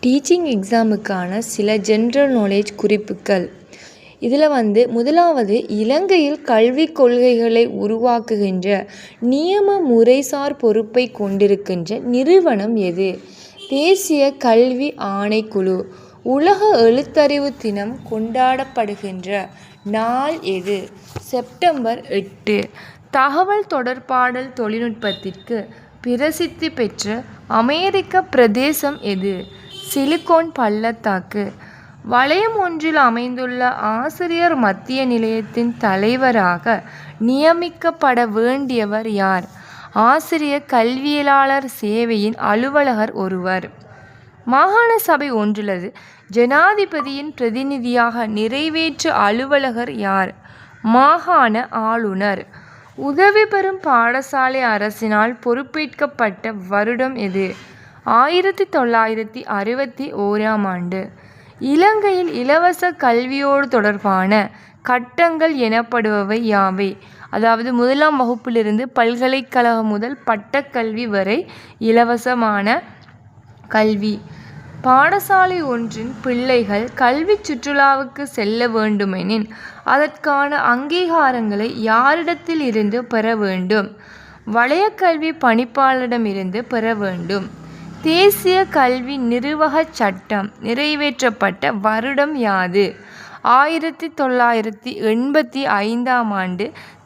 Teaching எக்ஸாமுக்கான சில general knowledge குறிப்புகள். இதில் முதலாவது, இலங்கையில் கல்விக் கொள்கைகளை உருவாக்குகின்ற நியம முறைசார் பொறுப்பை கொண்டிருக்கின்ற நிறுவனம் எது? தேசிய கல்வி ஆணைக்குழு. உலக எழுத்தறிவு தினம் கொண்டாடப்படுகின்ற நாள் எது? செப்டம்பர் 8. தகவல் தொடர்பாடல் தொழில்நுட்பத்திற்கு பிரசித்தி பெற்ற அமெரிக்க பிரதேசம் எது? சிலிகோன் பள்ளத்தாக்கு. வலயம் ஒன்றில் அமைந்துள்ள ஆசிரியர் மத்திய நிலையத்தின் தலைவராக நியமிக்கப்பட வேண்டியவர் யார்? ஆசிரியர் கல்வியலாளர் சேவையின் அலுவலர் ஒருவர். மாகாண சபை ஒன்றுள்ளது ஜனாதிபதியின் பிரதிநிதியாக நிறைவேற்று அலுவலர் யார்? மாகாண ஆளுநர். உதவி பெறும் பாடசாலை அரசினால் பொறுப்பேற்கப்பட்ட வருடம் எது? 1961. இலங்கையில் இலவச கல்வியோடு தொடர்பான கட்டங்கள் எனப்படுபவை யாவை? அதாவது 1ஆம் வகுப்பிலிருந்து பல்கலைக்கழகம் முதல் பட்டக்கல்வி வரை இலவசமான கல்வி. பாடசாலை ஒன்றின் பிள்ளைகள் கல்வி சுற்றுலாவுக்கு செல்ல வேண்டுமெனின் அதற்கான அங்கீகாரங்களை யாரிடத்தில் இருந்து பெற வேண்டும்? வலயக்கல்வி பணிப்பாளரிடமிருந்து பெற வேண்டும். தேசிய கல்வி நிர்வாகச் சட்டம் நிறைவேற்றப்பட்ட வருடம் யாது? 1985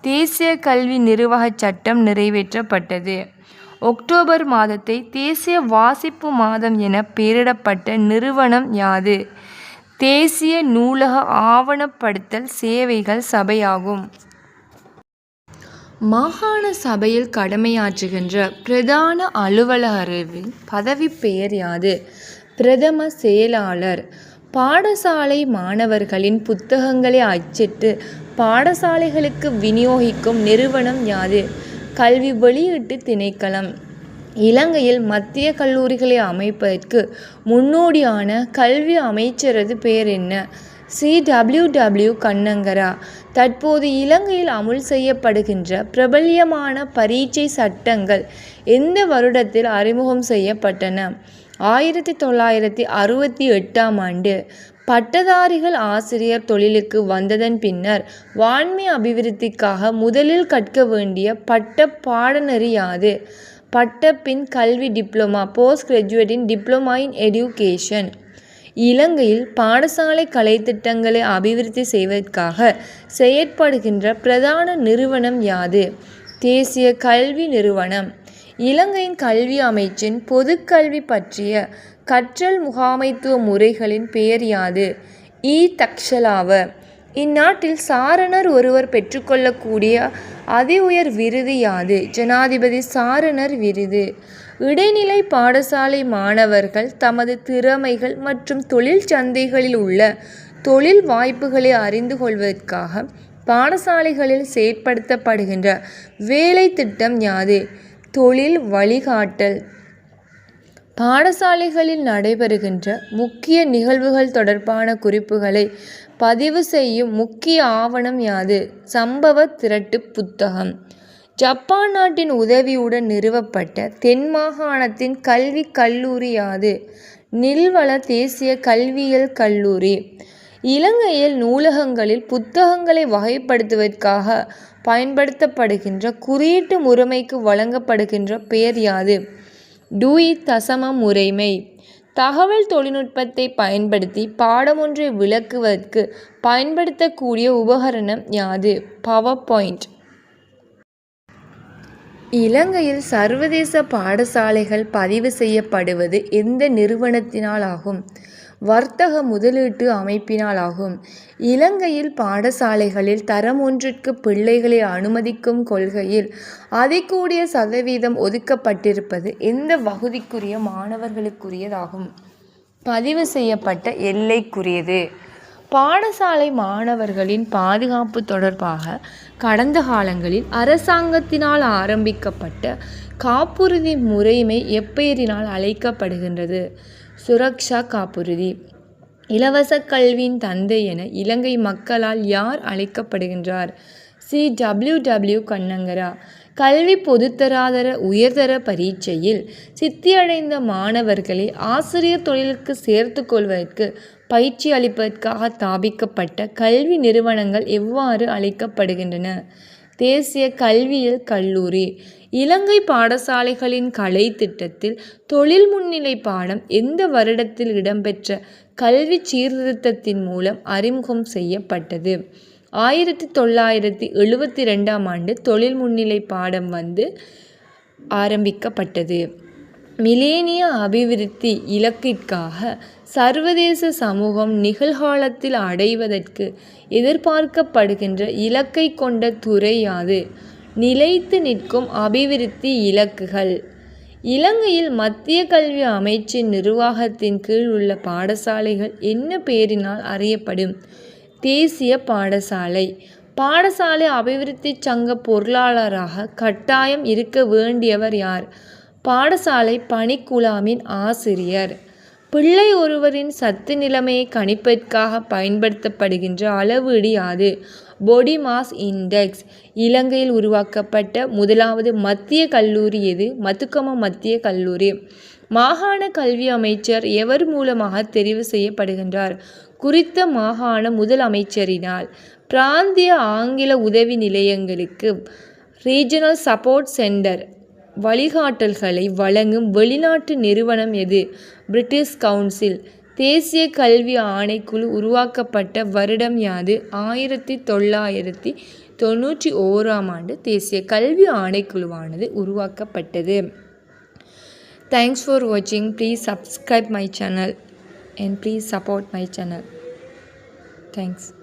தேசிய கல்வி நிர்வாகச் சட்டம் நிறைவேற்றப்பட்டது. அக்டோபர் மாதத்தை தேசிய வாசிப்பு மாதம் என பெயரிடப்பட்ட நிறுவனம் யாது? தேசிய நூலக ஆவணப்படுத்தல் சேவைகள் சபையாகும். மாகாண சபையில் கடமையாற்றுகின்ற பிரதான அலுவலரின் பதவி பெயர் யாது? பிரதம செயலாளர். பாடசாலை மாணவர்களின் புத்தகங்களை அச்சிட்டு பாடசாலைகளுக்கு விநியோகிக்கும் நிறுவனம் யாது? கல்வி வெளியீட்டு திணைக்களம். இலங்கையில் மத்திய கல்லூரிகளை அமைப்பதற்கு முன்னோடியான கல்வி அமைச்சரது பெயர் என்ன? CWW கண்ணங்கரா. தற்போது இலங்கையில் அமுல் செய்யப்படுகின்ற பிரபல்யமான பரீட்சை சட்டங்கள் எந்த வருடத்தில் அறிமுகம் செய்யப்பட்டன? 1968. பட்டதாரிகள் ஆசிரியர் தொழிலுக்கு வந்ததன் பின்னர் வான்மை அபிவிருத்திக்காக முதலில் கற்க வேண்டிய பட்ட பாடநெறி யாது? பட்டப்பின் கல்வி diploma. Post graduate in diploma in education. இலங்கையில் பாடசாலை கலைத்திட்டங்களை அபிவிருத்தி செய்வதற்காக செயற்படுகின்ற பிரதான நிறுவனம் யாது? தேசிய கல்வி நிறுவனம். இலங்கையின் கல்வி அமைச்சின் பொதுக்கல்வி பற்றிய கற்றல் முகாமைத்துவ முறைகளின் பெயர் யாது? தக்ஷலாவ. இந்நாட்டில் சாரணர் ஒருவர் பெற்றுக்கொள்ளக்கூடிய அதி உயர் விருது யாது? ஜனாதிபதி சாரணர் விருது. இடைநிலை பாடசாலை மாணவர்கள் தமது திறமைகள் மற்றும் தொழில் சந்தைகளில் உள்ள தொழில் வாய்ப்புகளை அறிந்து கொள்வதற்காக பாடசாலைகளில் செயற்படுத்தப்படுகின்ற வேலை திட்டம் யாது? தொழில் வழிகாட்டல். பாடசாலைகளில் நடைபெறுகின்ற முக்கிய நிகழ்வுகள் தொடர்பான குறிப்புகளை பதிவு செய்யும் முக்கிய ஆவணம் யாது? சம்பவ திரட்டு புத்தகம். ஜப்பான் நாட்டின் உதவியுடன் நிறுவப்பட்ட தென் மாகாணத்தின் கல்வி கல்லூரி யாது? நில்வல தேசிய கல்வியியல் கல்லூரி. இலங்கையில் நூலகங்களில் புத்தகங்களை வகைப்படுத்துவதற்காக பயன்படுத்தப்படுகின்ற குறியீட்டு முறைமைக்கு வழங்கப்படுகின்ற பெயர் யாது? டூயி தசம முறைமை. தகவல் தொழில்நுட்பத்தை பயன்படுத்தி பாடமொன்றை விளக்குவதற்கு பயன்படுத்தக்கூடிய உபகரணம் யாது? Power point. இலங்கையில் சர்வதேச பாடசாலைகள் பதிவு செய்யப்படுவது எந்த நிறுவனத்தினால் ஆகும்? வர்த்தக முதலீட்டு அமைப்பினால் ஆகும். இலங்கையில் பாடசாலைகளில் தரம் ஒன்றிற்கு பிள்ளைகளை அனுமதிக்கும் கொள்கையில் அதிகூடிய சதவீதம் ஒதுக்கப்பட்டிருப்பது எந்த வகுதிக்குரிய மாணவர்களுக்குரியதாகும்? பதிவு செய்யப்பட்ட எல்லைக்குரியது. பாடசாலை மாணவர்களின் பாதுகாப்பு தொடர்பாக கடந்த காலங்களில் அரசாங்கத்தினால் ஆரம்பிக்கப்பட்ட காப்புறுதி முறைமை எப்பெயரினால் அழைக்கப்படுகின்றது? சுரக்ஷா காப்புறுதி. இலவச கல்வியின் தந்தை என இலங்கை மக்களால் யார் அழைக்கப்படுகின்றார்? CWW கண்ணங்கரா. கல்வி பொதுத்தராதர உயர்தர பரீட்சையில் சித்தியடைந்த மாணவர்களை ஆசிரியர் தொழிலுக்கு சேர்த்து கொள்வதற்கு பயிற்சி அளிப்பதற்காக ஸ்தாபிக்கப்பட்ட கல்வி நிறுவனங்கள் எவ்வாறு அழைக்கப்படுகின்றன? தேசிய கல்வியியல் கல்லூரி. இலங்கை பாடசாலைகளின் கலை திட்டத்தில் தொழில் முன்னிலை பாடம் எந்த வருடத்தில் இடம்பெற்ற கல்வி சீர்திருத்தத்தின் மூலம் அறிமுகம் செய்யப்பட்டது? 1972ஆம் ஆண்டு தொழில் முன்னிலை பாடம் ஆரம்பிக்கப்பட்டது. மிலேனிய அபிவிருத்தி இலக்கிற்காக சர்வதேச சமூகம் நிகழ்காலத்தில் அடைவதற்கு எதிர்பார்க்கப்படுகின்ற இலக்கை கொண்ட துறை யாது? நிலைத்து நிற்கும் அபிவிருத்தி இலக்குகள். இலங்கையில் மத்திய கல்வி அமைச்சின் நிர்வாகத்தின் கீழ் உள்ள பாடசாலைகள் என்ன பெயரினால் அறியப்படும்? தேசிய பாடசாலை. பாடசாலை அபிவிருத்தி சங்க பொருளாளராக கட்டாயம் இருக்க வேண்டியவர் யார்? பாடசாலை பணிக்குழாமின் ஆசிரியர். பிள்ளை ஒருவரின் சத்து நிலைமையை கணிப்பதற்காக பயன்படுத்தப்படுகின்ற அளவீடு யாது? பொடி மாஸ் இண்டெக்ஸ். இலங்கையில் உருவாக்கப்பட்ட முதலாவது மத்திய கல்லூரி எது? மத்துகம மத்திய கல்லூரி. மாகாண கல்வி அமைச்சர் எவர் மூலமாக தெரிவு செய்யப்படுகின்றார்? குறித்த மாகாண முதல் அமைச்சரினால். பிராந்திய ஆங்கில உதவி நிலையங்களுக்கு ரீஜனல் சப்போர்ட் சென்டர் வழிகாட்டல்களை வழங்கும் வெளிநாட்டு நிறுவனம் எது? British council. தேசிய கல்வி ஆணைக்குழு உருவாக்கப்பட்ட வருடம் யாது? 1991ஆம் ஆண்டு தேசிய கல்வி ஆணைக்குழுவானது உருவாக்கப்பட்டது. தேங்க்ஸ் ஃபார் வாட்சிங். Please subscribe my channel and please support my channel. Thanks.